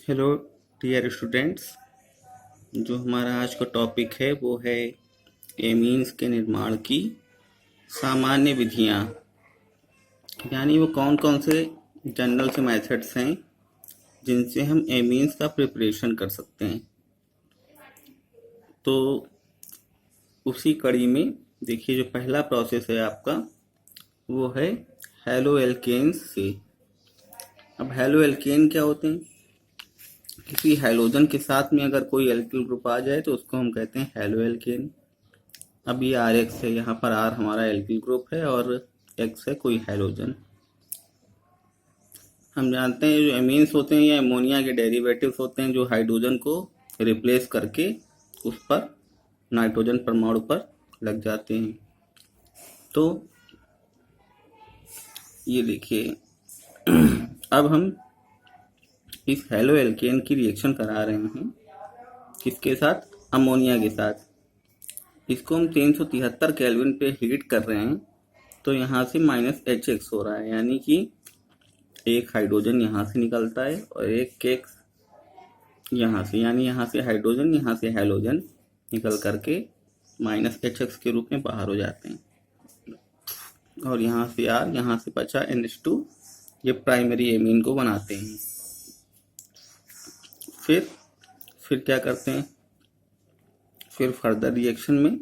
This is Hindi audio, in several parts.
Hello dear students. जो हमारा आज का टॉपिक है वो है एमीन्स के निर्माण की सामान्य विधियाँ, यानी वो कौन कौन से जनरल से मेथड्स हैं जिनसे हम एमीन्स का प्रिपरेशन कर सकते हैं। तो उसी कड़ी में देखिए, जो पहला प्रोसेस है आपका वो है हैलो एल्केन्स से। अब हैलो एल्केन क्या होते हैं? किसी हैलोजन के साथ में अगर कोई एल्किल ग्रुप आ जाए तो उसको हम कहते हैं हैलो एल्केन। अब ये आर एक्स है, यहाँ पर आर हमारा एल्किल ग्रुप है और एक्स है कोई हैलोजन। हम जानते हैं जो एमीन्स होते हैं या अमोनिया के डेरिवेटिव्स होते हैं जो हाइड्रोजन को रिप्लेस करके उस पर नाइट्रोजन परमाणु पर लग जाते हैं। तो ये देखिए, अब हम इस हैलो एल्केन की रिएक्शन करा रहे हैं किसके साथ? अमोनिया के साथ। इसको हम 373 केल्विन पे हीट कर रहे हैं, तो यहाँ से -HX हो रहा है, यानी कि एक हाइड्रोजन यहाँ से निकलता है और एक एक्स यहाँ से, यानी यहाँ से हाइड्रोजन यहाँ से हैलोजन निकल करके -HX के रूप में बाहर हो जाते हैं और यहाँ से R, यहाँ से बचा NH2, ये प्राइमरी एमीन को बनाते हैं। फिर क्या करते हैं? फिर फर्दर रिएक्शन में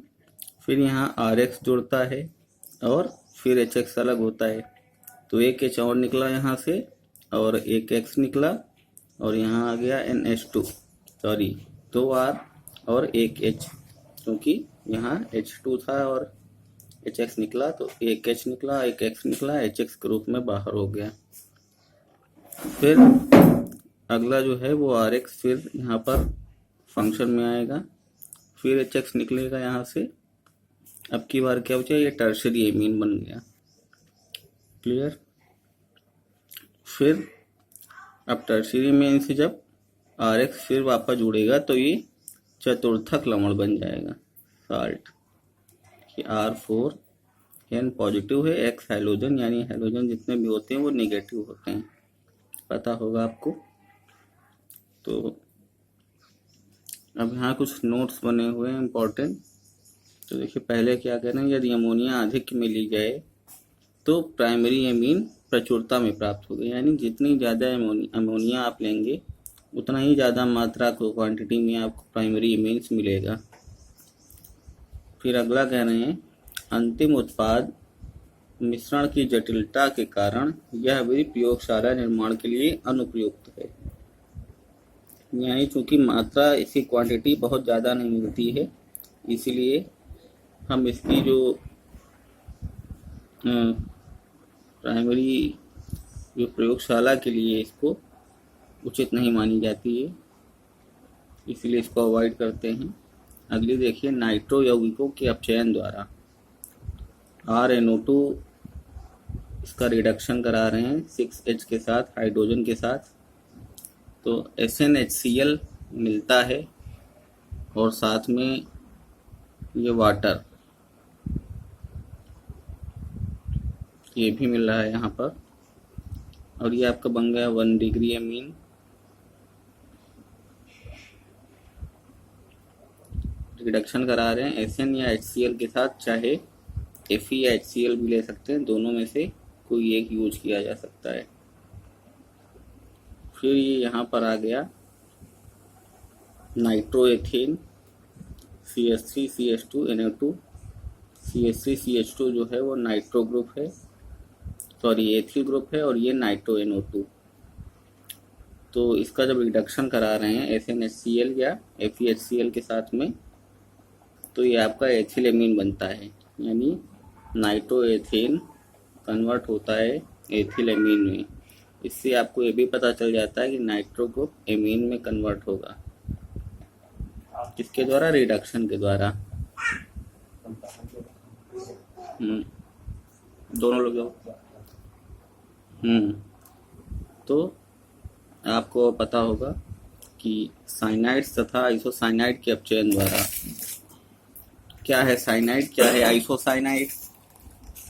फिर यहाँ RX जुड़ता है और फिर HX अलग होता है, तो एक H और निकला यहाँ से और एक X निकला और यहाँ आ गया NH2, सॉरी 2R और एक H, क्योंकि यहाँ H2 था और HX निकला, तो एक H निकला एक X निकला, HX के रूप में बाहर हो गया। फिर अगला जो है वो RX फिर यहाँ पर फंक्शन में आएगा, फिर HX निकलेगा यहाँ से। अब की बार क्या बचा? ये टर्शरी एमीन बन गया। क्लियर? फिर अब टर्शरी एमीन से जब RX फिर वापस जुड़ेगा तो ये चतुर्थक लवण बन जाएगा, साल्ट। कि R4N पॉजिटिव है, X हैलोजन, यानी हैलोजन जितने भी होते हैं वो नेगेटिव होते हैं, पता होगा आपको। तो अब यहाँ कुछ नोट्स बने हुए हैं इम्पोर्टेंट। तो देखिए, पहले क्या कह रहे हैं, यदि अमोनिया अधिक में ली जाए तो प्राइमरी एमीन प्रचुरता में प्राप्त होगी, यानी जितनी ज़्यादा अमोनिया आप लेंगे उतना ही ज़्यादा मात्रा को क्वांटिटी में आपको प्राइमरी एमीन्स मिलेगा। फिर अगला कह रहे हैं, अंतिम उत्पाद मिश्रण की जटिलता के कारण यह विधि प्रयोगशाला निर्माण के लिए अनुपयुक्त है, यानी चूंकि मात्रा, इसकी क्वांटिटी बहुत ज़्यादा नहीं मिलती है, इसीलिए हम इसकी जो प्राइमरी जो प्रयोगशाला के लिए इसको उचित नहीं मानी जाती है, इसलिए इसको अवॉइड करते हैं। अगली देखिए, नाइट्रो यौगिकों के अपचयन द्वारा RNO2 इसका रिडक्शन करा रहे हैं 6H के साथ, हाइड्रोजन के साथ, तो SnHCl मिलता है और साथ में ये वाटर ये भी मिल रहा है यहाँ पर, और ये आपका बन गया 1 डिग्री एमीन। रिडक्शन करा रहे हैं SN या HCl के साथ, चाहे Fe या HCl भी ले सकते हैं, दोनों में से कोई एक यूज किया जा सकता है। फिर ये यहाँ पर आ गया नाइट्रोएथेन CH3CH2NO2, CH3CH2 जो है वो नाइट्रो ग्रुप है, सॉरी एथिल ग्रुप है, और ये नाइट्रो NO2। तो इसका जब रिडक्शन करा रहे हैं SnHCl या FeHCl के साथ में, तो ये आपका एथिल एमीन बनता है, यानी नाइट्रोएथेन कन्वर्ट होता है एथिल एमीन में। इससे आपको ये भी पता चल जाता है कि नाइट्रो ग्रुप एमीन में कन्वर्ट होगा, किसके द्वारा? रिडक्शन के द्वारा। दोनों लोग जाओ। तो आपको पता होगा कि साइनाइड्स तथा आइसोसाइनाइड के अपचयन द्वारा, क्या है साइनाइड, क्या है आइसोसाइनाइड,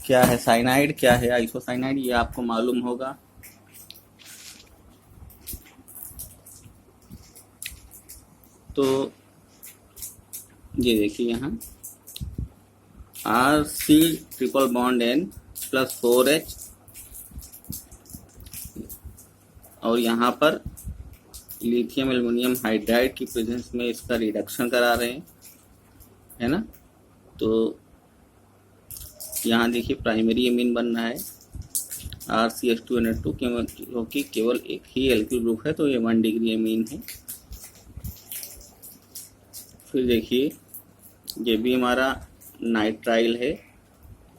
क्या है साइनाइड, क्या है आइसोसाइनाइड, ये आपको मालूम होगा। तो ये देखिए यहाँ RC triple bond N plus 4H, और यहाँ पर लिथियम एल्युमिनियम हाइड्राइड की प्रेजेंस में इसका रिडक्शन करा रहे हैं, है ना। तो यहाँ देखिए प्राइमरी एमीन बन रहा है RCH2NH2, क्योंकि केवल एक ही एल्किल ग्रुप है तो ये 1 डिग्री एमीन है। फिर देखिए ये भी हमारा नाइट्राइल है,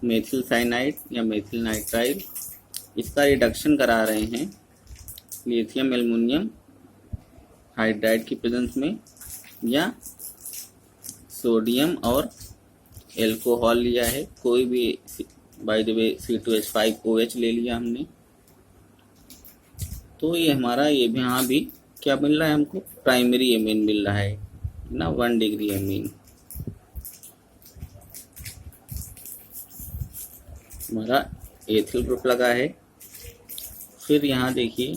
मेथिल साइनाइड या मेथिल नाइट्राइल। इसका रिडक्शन करा रहे हैं लिथियम एल्युमिनियम हाइड्राइड की प्रेजेंस में, या सोडियम और एल्कोहल लिया है, कोई भी बाय द वे C2H5OH ले लिया हमने। तो ये हमारा ये भी यहाँ भी क्या मिल रहा है हमको, प्राइमरी एमीन मिल रहा है ना, 1 डिग्री एमीन। हमारा एथिल ग्रुप लगा है। फिर यहाँ देखिए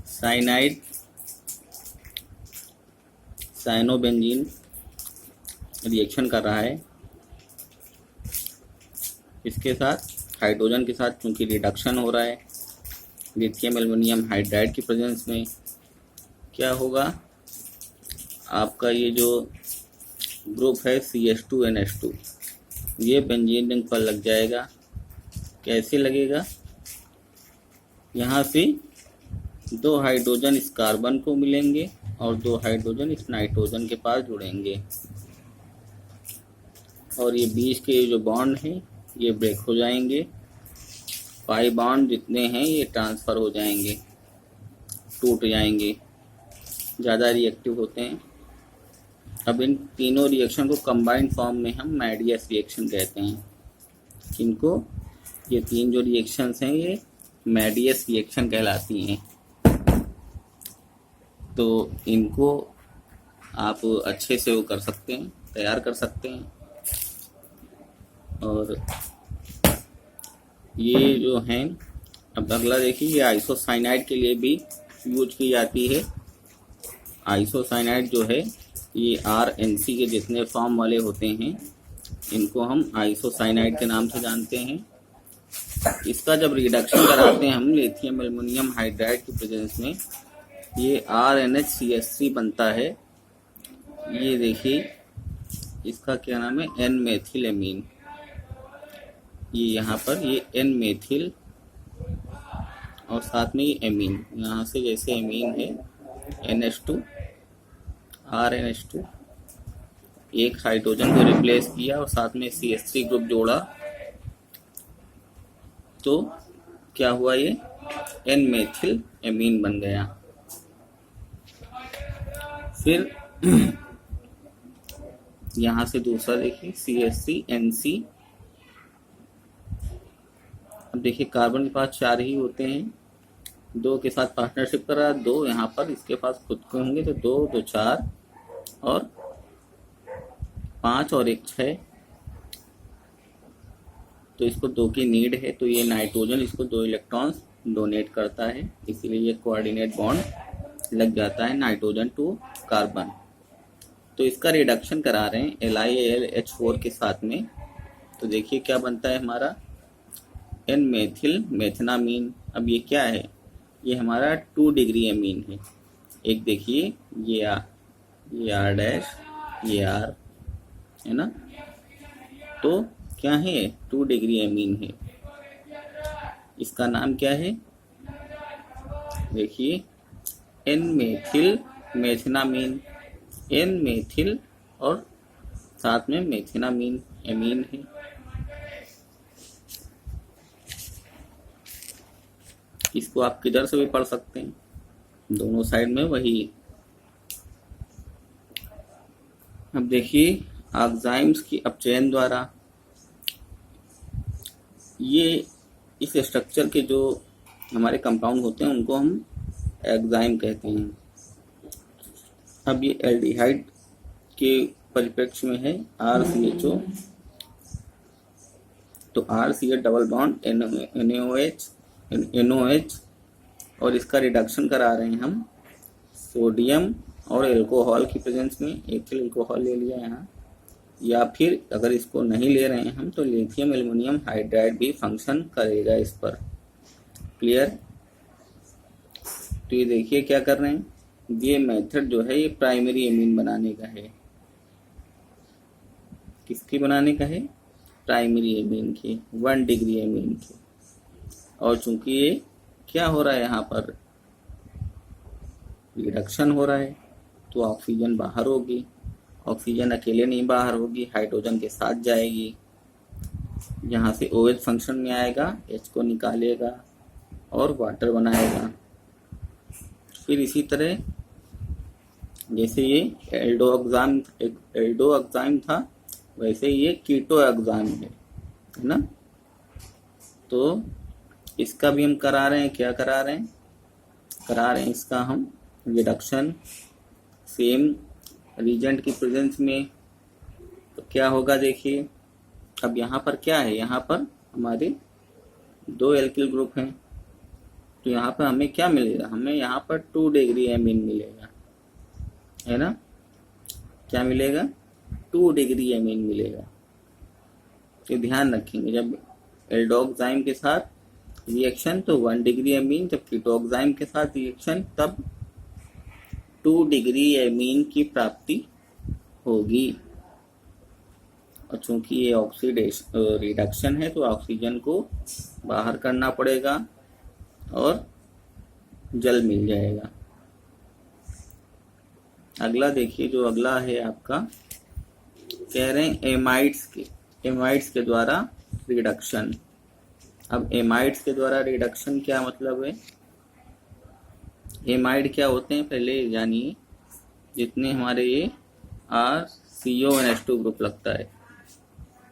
साइनाइड साइनोबेंजीन रिएक्शन कर रहा है इसके साथ, हाइड्रोजन के साथ, क्योंकि रिडक्शन हो रहा है लिथियम एल्युमिनियम हाइड्राइड की प्रेजेंस में। क्या होगा आपका ये जो ग्रुप है CH2NH2, ये बेंजीन रिंग पर लग जाएगा। कैसे लगेगा, यहाँ से 2 हाइड्रोजन इस कार्बन को मिलेंगे और 2 हाइड्रोजन इस नाइट्रोजन के पास जुड़ेंगे, और ये बीच के जो बॉन्ड हैं ये ब्रेक हो जाएंगे। पाई बॉन्ड जितने हैं ये ट्रांसफ़र हो जाएंगे, टूट जाएंगे, ज़्यादा रिएक्टिव होते हैं। अब इन तीनों रिएक्शन को कंबाइंड फॉर्म में हम मैडियस रिएक्शन कहते हैं। इनको ये 3 जो रिएक्शंस हैं ये मैडियस रिएक्शन कहलाती हैं। तो इनको आप अच्छे से वो कर सकते हैं, तैयार कर सकते हैं। और ये जो हैं, अब अगला देखिए, ये आइसोसाइनाइड के लिए भी यूज की जाती है। आइसोसाइनाइड जो है ये RNC के जितने फॉर्म वाले होते हैं इनको हम आइसोसाइनाइड के नाम से जानते हैं। इसका जब रिडक्शन कराते हैं हम लिथियम एल्युमिनियम हाइड्राइड की प्रेजेंस में, ये RNHCH3 बनता है। ये देखिए इसका क्या नाम है, N मेथिल एमीन। ये यहाँ पर ये N मेथिल और साथ में ये एमीन, यहाँ से जैसे एमीन है NH2 RNH2, एक हाइड्रोजन को रिप्लेस किया और साथ में CH3 ग्रुप जोड़ा, तो क्या हुआ, ये N मेथिल एमीन बन गया। फिर यहाँ से दूसरा देखिए CH3NC। अब देखिए कार्बन के पास 4 ही होते हैं, 2 के साथ पार्टनरशिप कर रहा है, 2 यहाँ पर इसके पास खुद के होंगे, तो 2 2 4 और 5 और 1 6, तो इसको 2 की नीड है। तो ये नाइट्रोजन इसको 2 इलेक्ट्रॉन्स डोनेट करता है, इसीलिए ये कोऑर्डिनेट बॉन्ड लग जाता है नाइट्रोजन टू कार्बन। तो इसका रिडक्शन करा रहे हैं LiAlH4 के साथ में। तो देखिए क्या बनता है हमारा N मेथिल मेथनामीन। अब ये क्या है, ये हमारा 2 डिग्री एमीन है। एक देखिए ये R डैश, ये R है ना, तो क्या है, 2 डिग्री एमीन है। इसका नाम क्या है, देखिए N मेथिल मेथनामीन, N मेथिल और साथ में मेथनामीन एमीन है। इसको आप किधर से भी पढ़ सकते हैं, दोनों साइड में वही। अब देखिए एंजाइम्स की अपचयन द्वारा ये इस स्ट्रक्चर के जो हमारे कंपाउंड होते हैं उनको हम एंजाइम कहते हैं। अब ये एल्डिहाइड के परिप्रेक्ष्य में है RCHO, तो RCH डबल बॉन्ड NOH और इसका रिडक्शन करा रहे हैं हम सोडियम और एल्कोहल की प्रेजेंस में एथिल एल्कोहल ले लिया यहाँ, या फिर अगर इसको नहीं ले रहे हैं हम तो लिथियम एल्युमिनियम हाइड्राइड भी फंक्शन करेगा इस पर। क्लियर? तो ये देखिए क्या कर रहे हैं, ये मेथड जो है ये प्राइमरी एमीन बनाने का है। किसकी बनाने का है? प्राइमरी एमीन की, 1 डिग्री एमीन की। और चूंकि ये क्या हो रहा है, यहाँ पर रिडक्शन हो रहा है, तो ऑक्सीजन बाहर होगी। ऑक्सीजन अकेले नहीं बाहर होगी, हाइड्रोजन के साथ जाएगी। यहाँ से OH फंक्शन में आएगा, H को निकालेगा और वाटर बनाएगा। फिर इसी तरह जैसे ये एल्डोएक्साइम था, वैसे ये कीटोएक्साइम है ना। तो इसका भी हम करा रहे हैं, क्या करा रहे हैं इसका हम रिडक्शन सेम रीजेंट की प्रेजेंस में। तो क्या होगा देखिए, अब यहाँ पर क्या है, यहाँ पर हमारे 2 एल्किल ग्रुप हैं, तो यहाँ पर हमें क्या मिलेगा, हमें यहाँ पर 2 डिग्री एमीन मिलेगा, है ना। क्या मिलेगा? 2 डिग्री एमीन मिलेगा। तो ध्यान रखेंगे, जब एल्डोएक्साइम के साथ रिएक्शन तो 1 डिग्री एमीन, जब कीटोएक्साइम के साथ रिएक्शन तब 2 डिग्री एमीन की प्राप्ति होगी। और चूंकि ये ऑक्सीडेशन रिडक्शन है तो ऑक्सीजन को बाहर करना पड़ेगा और जल मिल जाएगा। अगला देखिए, जो अगला है आपका, कह रहे हैं एमाइड्स के द्वारा रिडक्शन। अब एमाइड्स के द्वारा रिडक्शन क्या मतलब है? एमाइड क्या होते हैं पहले जानिए। जितने हमारे ये RCONH2 ग्रुप लगता है,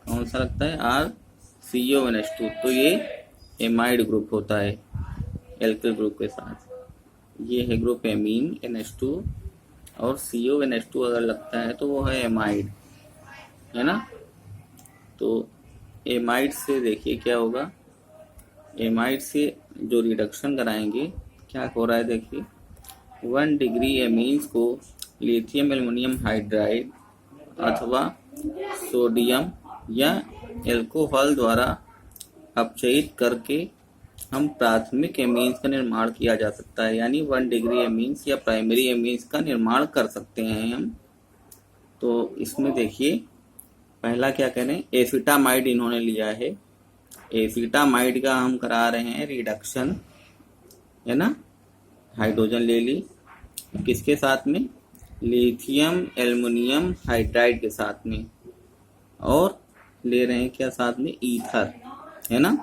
कौन सा लगता है? RCONH2, तो ये एमाइड ग्रुप होता है एल्किल ग्रुप के साथ। ये है ग्रुप एमीन NH2, और CONH2 अगर लगता है तो वो है एमाइड, है ना। तो एमाइड से देखिए क्या होगा, एमाइड से जो रिडक्शन कराएंगे क्या हो रहा है देखिए, 1 डिग्री एमीन्स को लिथियम एल्युमिनियम हाइड्राइड अथवा सोडियम या एल्कोहल द्वारा अपचयित करके हम प्राथमिक एमीन्स का निर्माण किया जा सकता है, यानी 1 डिग्री एमीन्स या प्राइमरी एमीन्स का निर्माण कर सकते हैं हम। तो इसमें देखिए पहला क्या करें, एसिटामाइड इन्होंने लिया है। एसिटामाइड का हम करा रहे हैं रिडक्शन, है ना। हाइड्रोजन ले ली, किसके साथ में? लिथियम एल्युमिनियम हाइड्राइड के साथ में, और ले रहे हैं क्या साथ में? ईथर, है ना।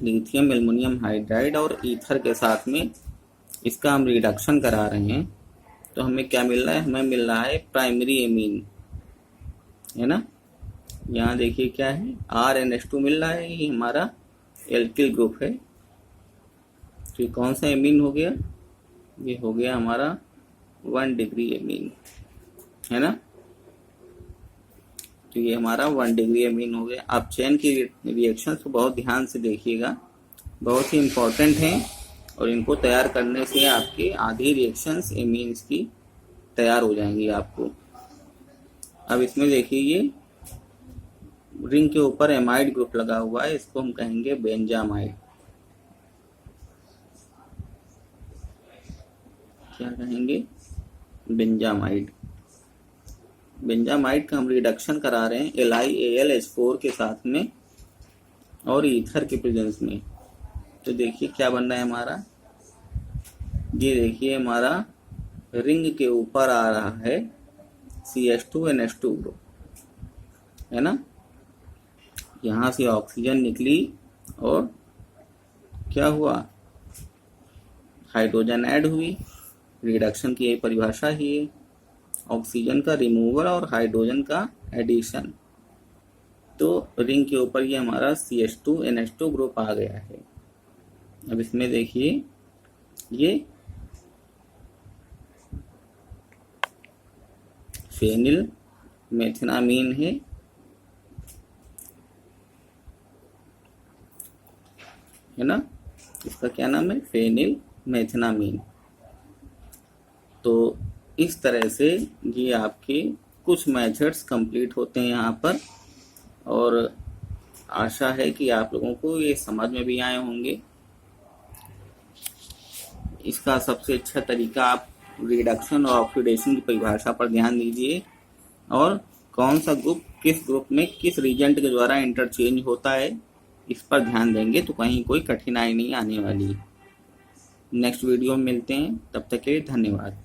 लिथियम एल्युमिनियम हाइड्राइड और ईथर के साथ में इसका हम रिडक्शन करा रहे हैं। तो हमें क्या मिल रहा है? हमें मिल रहा है प्राइमरी एमीन, है ना। यहाँ देखिए क्या है, RNH2 मिल रहा है, ये हमारा एल्किल ग्रुप है। तो ये कौन सा एमीन हो गया? ये हो गया हमारा 1 डिग्री एमीन, है ना। तो ये हमारा 1 डिग्री एमीन हो गया। आप चेन की रिएक्शन को बहुत ध्यान से देखिएगा, बहुत ही इम्पोर्टेंट हैं, और इनको तैयार करने से आपकी आधी रिएक्शंस एमीन्स की तैयार हो जाएंगी आपको। अब इसमें देखिए ये रिंग के ऊपर एमाइड ग्रुप लगा हुआ है, इसको हम कहेंगे बेंजामाइड। क्या कहेंगे? बेंजामाइड। बेंजामाइड का हम रिडक्शन करा रहे हैं LiAlH4 के साथ में और ईथर के प्रेजेंस में। तो देखिए क्या बन रहा है हमारा, ये देखिए हमारा रिंग के ऊपर आ रहा है CH2NH2 ग्रुप, है ना। यहाँ से ऑक्सीजन निकली और क्या हुआ, हाइड्रोजन ऐड हुई। रिडक्शन की यही परिभाषा ही है, ऑक्सीजन का रिमूवल और हाइड्रोजन का एडिशन। तो रिंग के ऊपर ये हमारा CH2NH2 ग्रुप आ गया है। अब इसमें देखिए ये फेनिल मेथिनामीन है ना। इसका क्या नाम है? फेनिल मेथिनामीन। तो इस तरह से ये आपके कुछ मेथड्स कंप्लीट होते हैं यहाँ पर, और आशा है कि आप लोगों को ये समझ में भी आए होंगे। इसका सबसे अच्छा तरीका आप रिडक्शन और ऑक्सीडेशन की परिभाषा पर ध्यान दीजिए, और कौन सा ग्रुप किस ग्रुप में किस रिएजेंट के द्वारा इंटरचेंज होता है इस पर ध्यान देंगे तो कहीं कोई कठिनाई नहीं आने वाली। नेक्स्ट वीडियो में मिलते हैं, तब तक के लिए धन्यवाद।